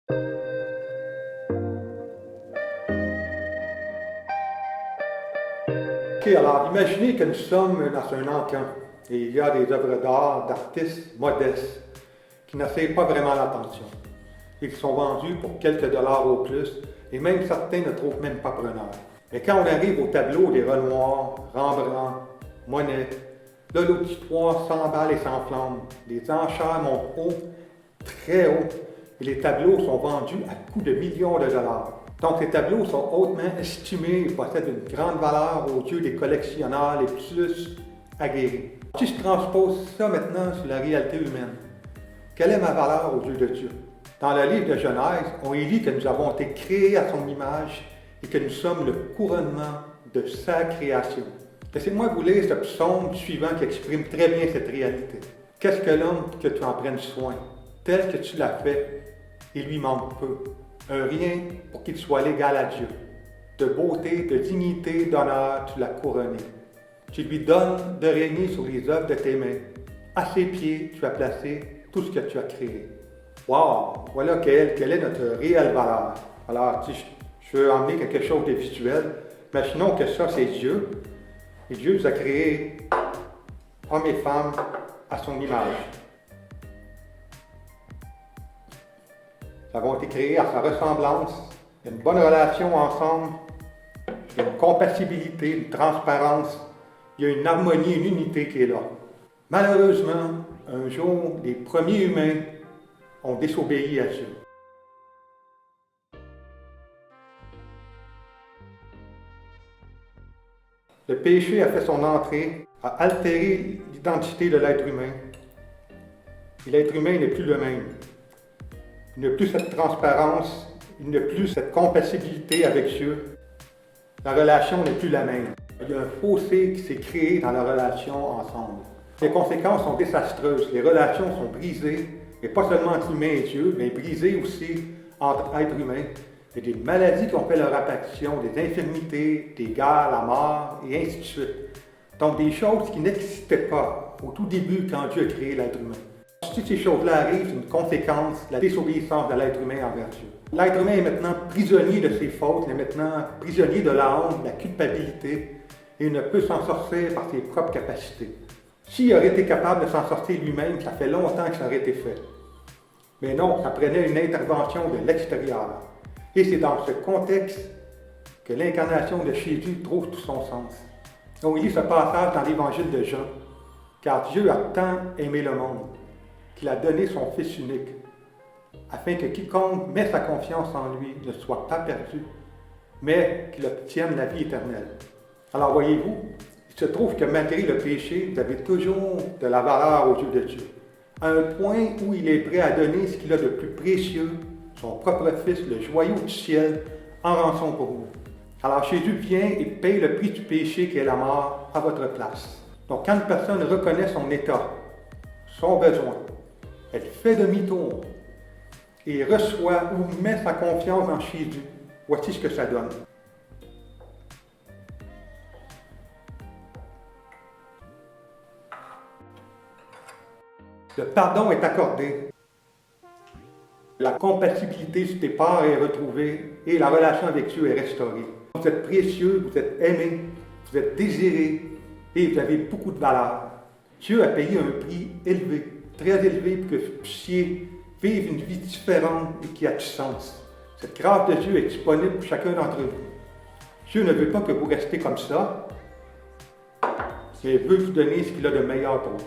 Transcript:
OK, alors imaginez que nous sommes dans un encamp et il y a des œuvres d'art d'artistes modestes qui n'attirent pas vraiment l'attention et qui sont vendus pour quelques dollars au plus et même certains ne trouvent même pas preneur. Mais quand on arrive au tableau des Renoir, Rembrandt, Monet, là l'auditoire s'emballe et s'enflamme. Les enchères montent haut, très haut, et les tableaux sont vendus à coups de millions de dollars. Donc ces tableaux sont hautement estimés et possèdent une grande valeur aux yeux des collectionneurs les plus aguerris. Si je transpose ça maintenant sur la réalité humaine, quelle est ma valeur aux yeux de Dieu? Dans le livre de Genèse, on y lit que nous avons été créés à son image et que nous sommes le couronnement de sa création. Laissez-moi vous lire ce psaume suivant qui exprime très bien cette réalité. Qu'est-ce que l'homme que tu en prennes soin, tel que tu l'as fait, il lui manque peu. Un rien pour qu'il soit l'égal à Dieu. De beauté, de dignité, d'honneur, tu l'as couronné. Tu lui donnes de régner sur les œuvres de tes mains. À ses pieds, tu as placé tout ce que tu as créé. Wow! Voilà quelle est notre réelle valeur. Alors, si je veux emmener quelque chose de visuel, imaginons que ça, c'est Dieu. Et Dieu nous a créés, hommes et femmes, à son image. Nous avons été créés à sa ressemblance. Il y a une bonne relation ensemble. Il y a une compatibilité, une transparence. Il y a une harmonie, une unité qui est là. Malheureusement, un jour, les premiers humains ont désobéi à Dieu. Le péché a fait son entrée, a altéré l'identité de l'être humain. Et l'être humain n'est plus le même. Il n'a plus cette transparence, il n'a plus cette compatibilité avec Dieu. La relation n'est plus la même. Il y a un fossé qui s'est créé dans la relation ensemble. Les conséquences sont désastreuses. Les relations sont brisées, et pas seulement entre humain et Dieu, mais brisées aussi entre êtres humains. Il y a des maladies qui ont fait leur apparition, des infirmités, des guerres, la mort, et ainsi de suite. Donc des choses qui n'existaient pas au tout début quand Dieu a créé l'être humain. Si ces choses-là arrivent, c'est une conséquence de la désobéissance de l'être humain envers Dieu. L'être humain est maintenant prisonnier de ses fautes, il est maintenant prisonnier de la honte, de la culpabilité, et il ne peut s'en sortir par ses propres capacités. S'il aurait été capable de s'en sortir lui-même, ça fait longtemps que ça aurait été fait. Mais non, ça prenait une intervention de l'extérieur. Et c'est dans ce contexte que l'incarnation de Jésus trouve tout son sens. On lit ce passage dans l'évangile de Jean. Car Dieu a tant aimé le monde qu'il a donné son Fils unique, afin que quiconque met sa confiance en lui ne soit pas perdu, mais qu'il obtienne la vie éternelle. Alors voyez-vous, il se trouve que malgré le péché, vous avez toujours de la valeur aux yeux de Dieu, à un point où il est prêt à donner ce qu'il a de plus précieux, son propre Fils, le joyau du ciel, en rançon pour vous. Alors Jésus vient et paye le prix du péché qui est la mort à votre place. Donc quand une personne reconnaît son état, son besoin, elle fait demi-tour et reçoit ou met sa confiance en Jésus. Voici ce que ça donne. Le pardon est accordé. La compatibilité sur tes parts est retrouvée et la relation avec Dieu est restaurée. Vous êtes précieux, vous êtes aimé, vous êtes désiré et vous avez beaucoup de valeur. Dieu a payé un prix élevé, très élevé, pour que vous puissiez vivre une vie différente et qui a du sens. Cette grâce de Dieu est disponible pour chacun d'entre vous. Dieu ne veut pas que vous restiez comme ça, mais il veut vous donner ce qu'il a de meilleur pour vous.